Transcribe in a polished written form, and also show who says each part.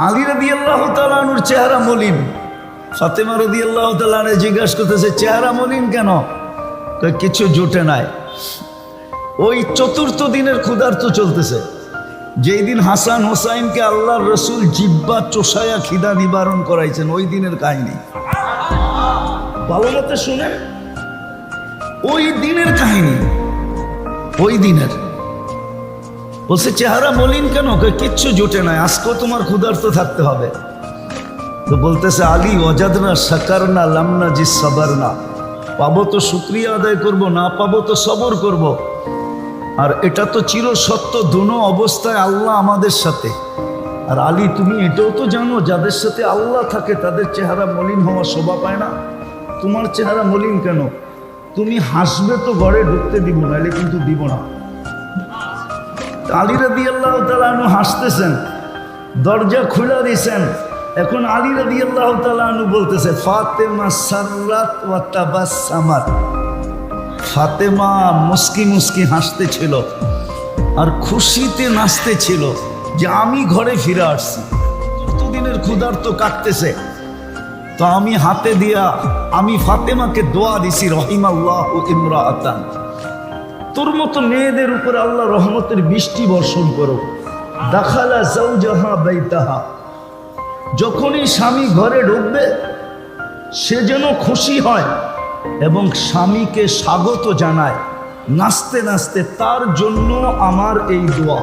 Speaker 1: আলী রাদিয়াল্লাহু তাআলা আনহুর চেহারা মলিন। ফাতেমা রাদিয়াল্লাহু তাআলা আনহা জিজ্ঞাসা করতেছে, চেহারা মলিন কেন? কয় কিছু জুটে নাই। ওই চতুর্থ দিনের ক্ষুধার্ত চলতেছে, যেই দিন হাসান হোসাইনকে আল্লাহর রসুল জিব্বা চোষায়া খিদা নিবারণ করাইছেন, ওই দিনের কাহিনী। ভালো মতো শুনে, ওই দিনের কাহিনী, ওই দিনের। বলছে চেহারা মলিন কেন? কিচ্ছু জুটে নাই, আজকেও তোমার ক্ষুধার্ত থাকতে হবে। তো বলতেছে আলী ওয়াজাদনা শাকারনা লামনা জি সাবারনা, পাবো তো শুকরিয়া আদায় করব, না পাবো তো সবর করব। আর এটা তো চির সত্য, দুনো অবস্থায় আল্লাহ আমাদের সাথে। আর আলী তুমি এটাও তো জানো, যাদের সাথে আল্লাহ থাকে তাদের চেহারা মলিন হওয়া শোভা পায় না। তোমার চেহারা মলিন কেন? তুমি হাসবে তো ঘরে ঢুকতে দিব, নাহলে কিন্তু দিব না। আলী রাদিয়াল্লাহু তাআলা আনহু হাসতেছেন, দরজা খুলে দিয়েছেন। এখন আলী রাদিয়াল্লাহু তাআলা আনহু বলতেছে ফাতেমা সাররাত ওয়া তাবাসসামাত। ফাতেমা মুস্কি মুস্কি হাসতেছিল আর খুশিতে নাচতেছিল যে আমি ঘরে ফিরে আসছি। কতদিনের ক্ষুধার্ত কাটতেছে, তো আমি হাতে দিয়া আমি ফাতেমাকে দোয়া দিছি, রহিমাল্লাহু ইমরাআতান, তোর মতো মেয়েদের উপর আল্লাহ রহমতের বৃষ্টি বর্ষণ করো। দাখালা যাওজাহা বাইতাহা, যখনই স্বামী ঘরে ঢুকবে সে যেন খুশি হয় এবং স্বামীকে স্বাগত জানায় নাচতে নাচতে। তার জন্য আমার এই দোয়া।